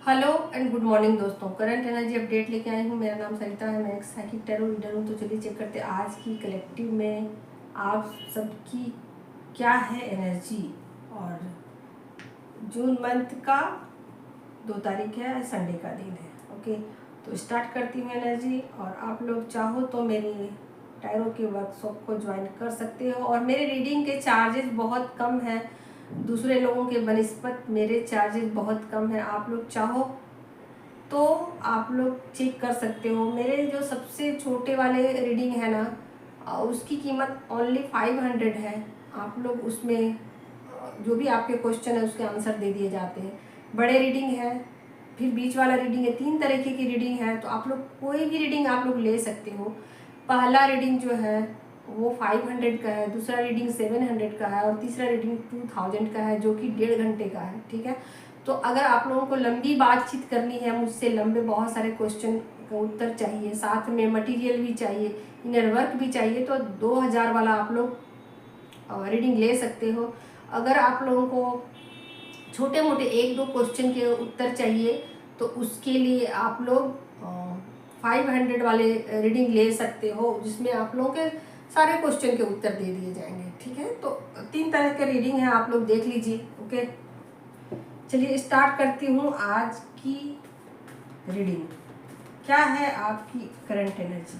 Hello and good morning दोस्तों। Current energy update लेके आई हूँ। मेरा नाम सरिता है, मैं एक साइकिक टैरो रीडर हूँ। तो चलिए चेक करते हैं आज की कलेक्टिव में आप सबकी क्या है एनर्जी। और जून मंथ का 2 तारीख है, संडे का दिन है। ओके, तो स्टार्ट करती हूँ एनर्जी। और आप लोग चाहो तो मेरे टैरो के वर्कशॉप को ज्वाइन कर सकते हो। और मेरे रीडिंग के चार्जेस बहुत कम हैं, दूसरे लोगों के बनिस्बत मेरे चार्जेस बहुत कम हैं। आप लोग चाहो तो आप लोग चेक कर सकते हो। मेरे जो सबसे छोटे वाले रीडिंग है ना, उसकी कीमत ओनली 500 है। आप लोग उसमें जो भी आपके क्वेश्चन है उसके आंसर दे दिए जाते हैं। बड़े रीडिंग है, फिर बीच वाला रीडिंग है, 3 तरीके की रीडिंग है। तो आप लोग कोई भी रीडिंग आप लोग ले सकते हो। पहला रीडिंग जो है वो 500 का है, दूसरा रीडिंग 700 का है और तीसरा रीडिंग 2000 का है, जो कि 1.5 घंटे का है। ठीक है, तो अगर आप लोगों को लंबी बातचीत करनी है मुझसे, लंबे बहुत सारे क्वेश्चन का उत्तर चाहिए, साथ में मटेरियल भी चाहिए, इनर वर्क भी चाहिए, तो 2000 वाला आप लोग रीडिंग ले सकते हो। अगर आप लोगों को छोटे मोटे 1-2 क्वेश्चन के उत्तर चाहिए तो उसके लिए आप लोग 500 वाले रीडिंग ले सकते हो, जिसमें आप लोगों के सारे क्वेश्चन के उत्तर दे दिए जाएंगे। ठीक है, तो 3 तरह के रीडिंग है, आप लोग देख लीजिए। ओके, चलिए स्टार्ट करती हूँ आज की रीडिंग। क्या है आपकी करंट एनर्जी,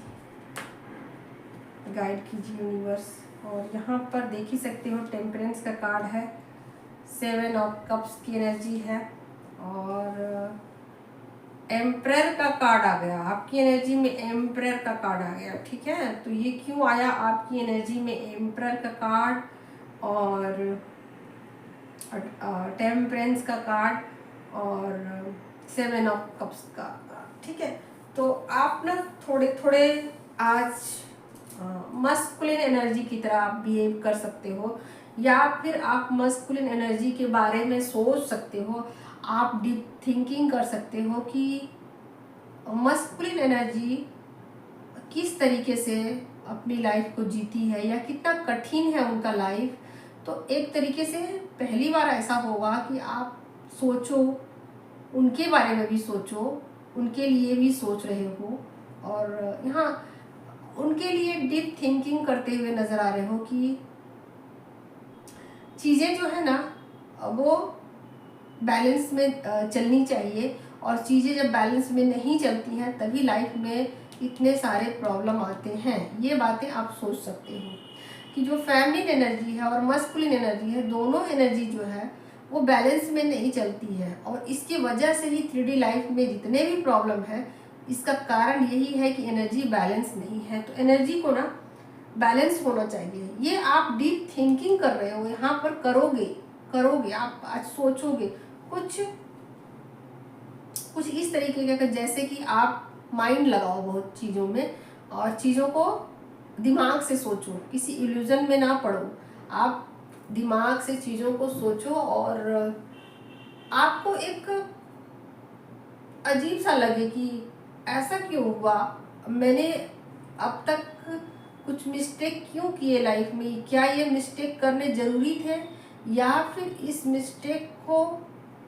गाइड कीजिए यूनिवर्स। और यहाँ पर देख ही सकते हो टेम्परेंस का कार्ड है, 7 ऑफ कप्स की एनर्जी है और एम्परर का कार्ड आ गया। आपकी एनर्जी में एम्परर का कार्ड आ गया। ठीक है, तो ये क्यों आया आपकी एनर्जी में एम्परर का कार्ड और टेम्परेंस का कार्ड और 7 ऑफ कप्स का। ठीक है, तो आप ना थोड़े थोड़े आज मस्कुलिन एनर्जी की तरह आप बिहेव कर सकते हो, या फिर आप मस्कुलिन एनर्जी के बारे में सोच सकते हो। आप डीप थिंकिंग कर सकते हो कि मस्कुलिन एनर्जी किस तरीके से अपनी लाइफ को जीती है या कितना कठिन है उनका लाइफ। तो एक तरीके से पहली बार ऐसा होगा कि आप सोचो, उनके बारे में भी सोचो, उनके लिए भी सोच रहे हो और यहाँ उनके लिए डीप थिंकिंग करते हुए नज़र आ रहे हो कि चीज़ें जो है ना वो बैलेंस में चलनी चाहिए। और चीज़ें जब बैलेंस में नहीं चलती हैं तभी लाइफ में इतने सारे प्रॉब्लम आते हैं। ये बातें आप सोच सकते हो कि जो फेमिनिन एनर्जी है और मस्कुलिन एनर्जी है, दोनों एनर्जी जो है वो बैलेंस में नहीं चलती है। और इसकी वजह से ही 3D लाइफ में जितने भी प्रॉब्लम है, इसका कारण यही है कि एनर्जी बैलेंस नहीं है। तो एनर्जी को ना बैलेंस होना चाहिए। ये आप डीप थिंकिंग कर रहे हो, यहाँ पर करोगे आप आज सोचोगे कुछ कुछ इस तरीके का, जैसे कि आप माइंड लगाओ बहुत चीज़ों में और चीज़ों को दिमाग से सोचो, किसी इल्यूजन में ना पड़ो। आप दिमाग से चीज़ों को सोचो और आपको एक अजीब सा लगे कि ऐसा क्यों हुआ, मैंने अब तक कुछ मिस्टेक क्यों किए लाइफ में, क्या ये मिस्टेक करने ज़रूरी थे या फिर इस मिस्टेक को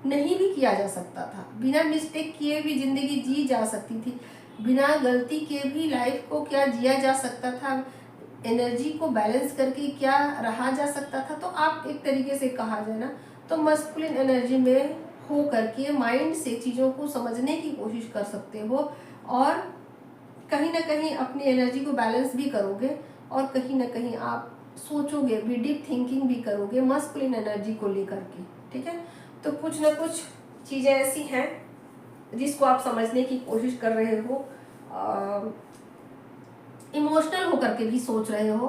नहीं भी किया जा सकता था। बिना मिस्टेक किए भी ज़िंदगी जी जा सकती थी, बिना गलती के भी लाइफ को क्या जिया जा सकता था, एनर्जी को बैलेंस करके क्या रहा जा सकता था। तो आप एक तरीके से कहा जाए ना तो मस्कुलिन एनर्जी में हो करके माइंड से चीज़ों को समझने की कोशिश कर सकते हो और कहीं ना कहीं अपनी एनर्जी को बैलेंस भी करोगे और कहीं ना कहीं आप सोचोगे भी, डीप थिंकिंग भी करोगे मस्कुलिन एनर्जी को लेकर के। ठीक है, तो कुछ ना कुछ चीज़ें ऐसी हैं जिसको आप समझने की कोशिश कर रहे हो, इमोशनल होकर के भी सोच रहे हो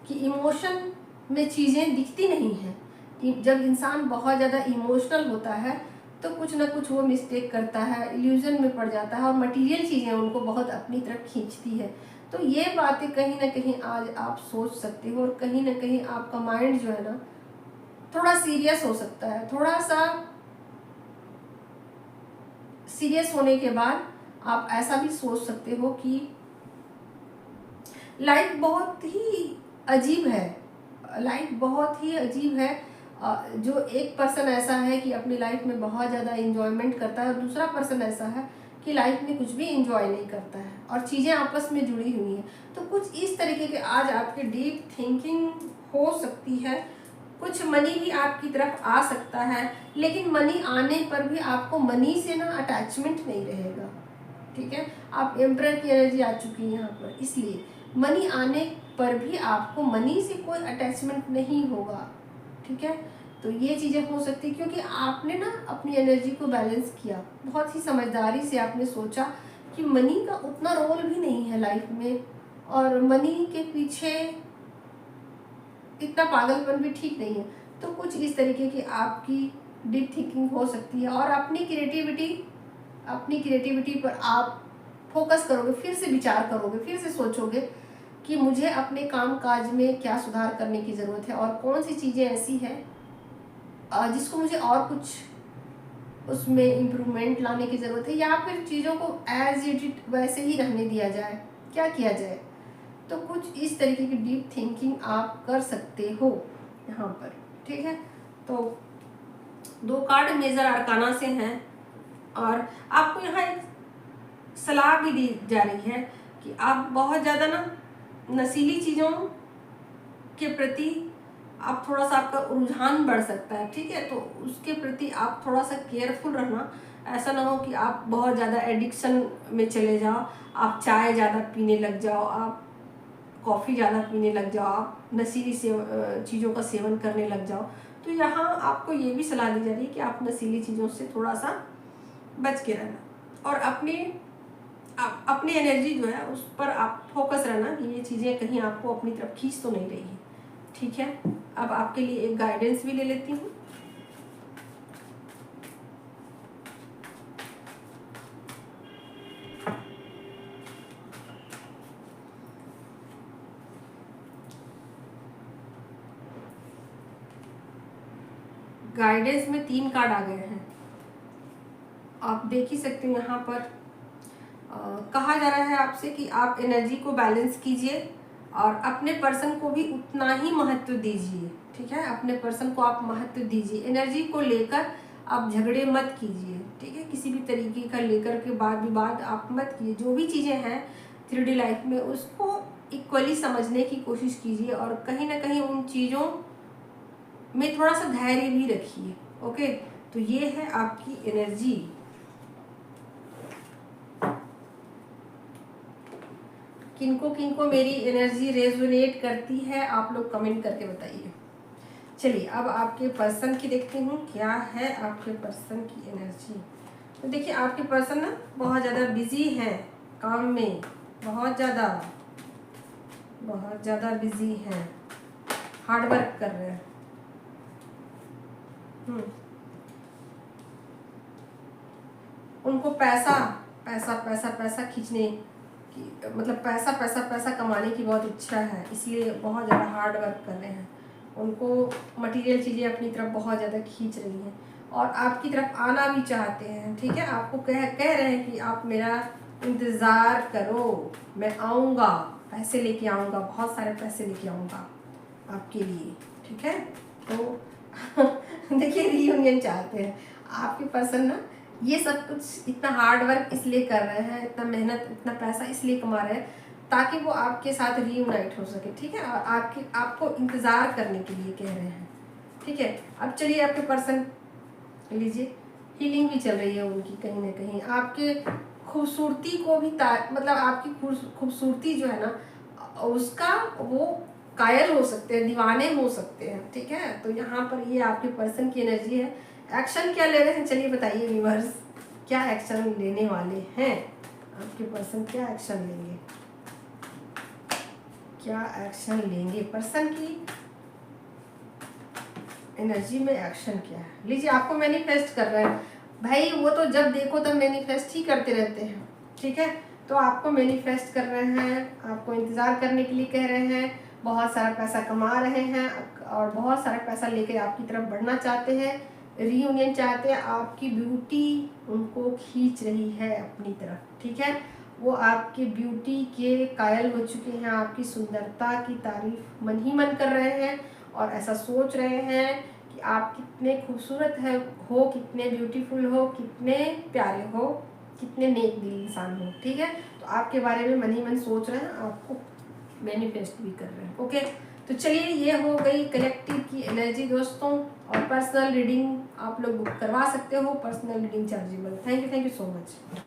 कि इमोशन में चीज़ें दिखती नहीं हैं। जब इंसान बहुत ज़्यादा इमोशनल होता है तो कुछ ना कुछ वो मिस्टेक करता है, इल्यूजन में पड़ जाता है और मटेरियल चीज़ें उनको बहुत अपनी तरफ खींचती है। तो ये बातें कहीं ना कहीं आज आप सोच सकते हो और कहीं ना कहीं आपका माइंड जो है ना थोड़ा सीरियस हो सकता है। थोड़ा सा सीरियस होने के बाद आप ऐसा भी सोच सकते हो कि लाइफ बहुत ही अजीब है, लाइफ बहुत ही अजीब है जो एक पर्सन ऐसा है कि अपनी लाइफ में बहुत ज़्यादा इंजॉयमेंट करता है और दूसरा पर्सन ऐसा है कि लाइफ में कुछ भी इंजॉय नहीं करता है और चीज़ें आपस में जुड़ी हुई हैं। तो कुछ इस तरीके के आज आपके डीप थिंकिंग हो सकती है। कुछ मनी भी आपकी तरफ आ सकता है, लेकिन मनी आने पर भी आपको मनी से ना अटैचमेंट नहीं रहेगा। ठीक है, आप एम्परर की एनर्जी आ चुकी है यहाँ पर, इसलिए मनी आने पर भी आपको मनी से कोई अटैचमेंट नहीं होगा। ठीक है, तो ये चीज़ें हो सकती है क्योंकि आपने ना अपनी एनर्जी को बैलेंस किया, बहुत ही समझदारी से आपने सोचा कि मनी का उतना रोल भी नहीं है लाइफ में और मनी के पीछे इतना पागलपन भी ठीक नहीं है। तो कुछ इस तरीके की आपकी डीप थिंकिंग हो सकती है और अपनी क्रिएटिविटी पर आप फोकस करोगे, फिर से विचार करोगे, फिर से सोचोगे कि मुझे अपने काम काज में क्या सुधार करने की ज़रूरत है और कौन सी चीज़ें ऐसी हैं जिसको मुझे और कुछ उसमें इम्प्रूवमेंट लाने की ज़रूरत है, या फिर चीज़ों को एज इट वैसे ही रहने दिया जाए, क्या किया जाए। तो कुछ इस तरीके की डीप थिंकिंग आप कर सकते हो यहाँ पर। ठीक है, तो 2 कार्ड मेजर अरकाना से हैं और आपको यहाँ एक सलाह भी दी जा रही है कि आप बहुत ज़्यादा ना नशीली चीज़ों के प्रति आप थोड़ा सा, आपका रुझान बढ़ सकता है। ठीक है, तो उसके प्रति आप थोड़ा सा केयरफुल रहना। ऐसा ना हो कि आप बहुत ज़्यादा एडिक्शन में चले जाओ, आप चाय ज़्यादा पीने लग जाओ, आप कॉफ़ी ज़्यादा पीने लग जाओ, आप नशीली चीज़ों का सेवन करने लग जाओ। तो यहाँ आपको ये भी सलाह दी जा रही है कि आप नशीली चीज़ों से थोड़ा सा बच के रहना और अपनी एनर्जी जो है उस पर आप फोकस रहना कि ये चीज़ें कहीं आपको अपनी तरफ खींच तो नहीं रही है। ठीक है, अब आपके लिए एक गाइडेंस भी ले लेती हूँ। गाइडेंस में 3 कार्ड आ गए हैं, आप देख ही सकते हो। यहाँ पर कहा जा रहा है आपसे कि आप एनर्जी को बैलेंस कीजिए और अपने पर्सन को भी उतना ही महत्व दीजिए। ठीक है, अपने पर्सन को आप महत्व दीजिए, एनर्जी को लेकर आप झगड़े मत कीजिए। ठीक है, किसी भी तरीके का लेकर के वाद विवाद आप मत कीजिए। जो भी चीज़ें हैं 3D लाइफ में उसको इक्वली समझने की कोशिश कीजिए और कहीं ना कहीं उन चीज़ों में थोड़ा सा धैर्य भी रखिए। ओके, तो ये है आपकी एनर्जी। किनको किनको मेरी एनर्जी रेजोनेट करती है आप लोग कमेंट करके बताइए। चलिए अब आपके पर्सन की देखती हूँ, क्या है आपके पर्सन की एनर्जी। तो देखिए आपके पर्सन ना बहुत ज़्यादा बिजी हैं काम में, बहुत ज़्यादा बिजी हैं, हार्ड वर्क कर रहे हैं। उनको पैसा खींचने की, मतलब पैसा कमाने की बहुत इच्छा है, इसलिए बहुत ज़्यादा हार्ड वर्क कर रहे हैं। उनको मटेरियल चीज़ें अपनी तरफ बहुत ज़्यादा खींच रही हैं और आपकी तरफ आना भी चाहते हैं। ठीक है, आपको कह रहे हैं कि आप मेरा इंतज़ार करो, मैं आऊँगा, पैसे लेके आऊँगा, बहुत सारे पैसे लेके आऊँगा आपके लिए। ठीक है, तो देखिए रीयूनियन चाहते हैं आपके पर्सन ना। ये सब कुछ इतना हार्ड वर्क इसलिए कर रहे हैं, इतना मेहनत, इतना पैसा इसलिए कमा रहे हैं ताकि वो आपके साथ रीयूनाइट हो सके। ठीक है, और आपको इंतज़ार करने के लिए कह रहे हैं। ठीक है, अब चलिए आपके पर्सन लीजिए, हीलिंग भी चल रही है उनकी, कहीं ना कहीं आपके खूबसूरती को भी मतलब आपकी खूबसूरती जो है ना उसका वो कायल हो सकते हैं, दीवाने हो सकते हैं। ठीक है, तो यहाँ पर ये आपके पर्सन की एनर्जी है। एक्शन क्या ले रहे हैं चलिए बताइए व्यूअर्स, क्या एक्शन लेने वाले हैं आपके पर्सन, क्या एक्शन लेंगे, क्या एक्शन लेंगे पर्सन की एनर्जी में। एक्शन क्या है, लीजिए आपको मैनिफेस्ट कर रहे हैं भाई, वो तो जब देखो तब मैनिफेस्ट ही करते रहते हैं। ठीक है, तो आपको मैनिफेस्ट कर रहे हैं, आपको इंतज़ार करने के लिए कह रहे हैं, बहुत सारा पैसा कमा रहे हैं और बहुत सारा पैसा लेकर आपकी तरफ बढ़ना चाहते हैं, रीयूनियन चाहते हैं। आपकी ब्यूटी उनको खींच रही है अपनी तरफ। ठीक है, वो आपके ब्यूटी के कायल हो चुके हैं, आपकी सुंदरता की तारीफ मन ही मन कर रहे हैं और ऐसा सोच रहे हैं कि आप कितने खूबसूरत हो, कितने ब्यूटीफुल हो, कितने प्यारे हो, कितने नेक दिल इंसान हो। ठीक है, तो आपके बारे में मन ही मन सोच रहे हैं, आपको मैनिफेस्ट भी कर रहे हैं। ओके, तो चलिए ये हो गई कलेक्टिव की एनर्जी दोस्तों। और पर्सनल रीडिंग आप लोग बुक करवा सकते हो, personal reading chargeable. Thank you so much.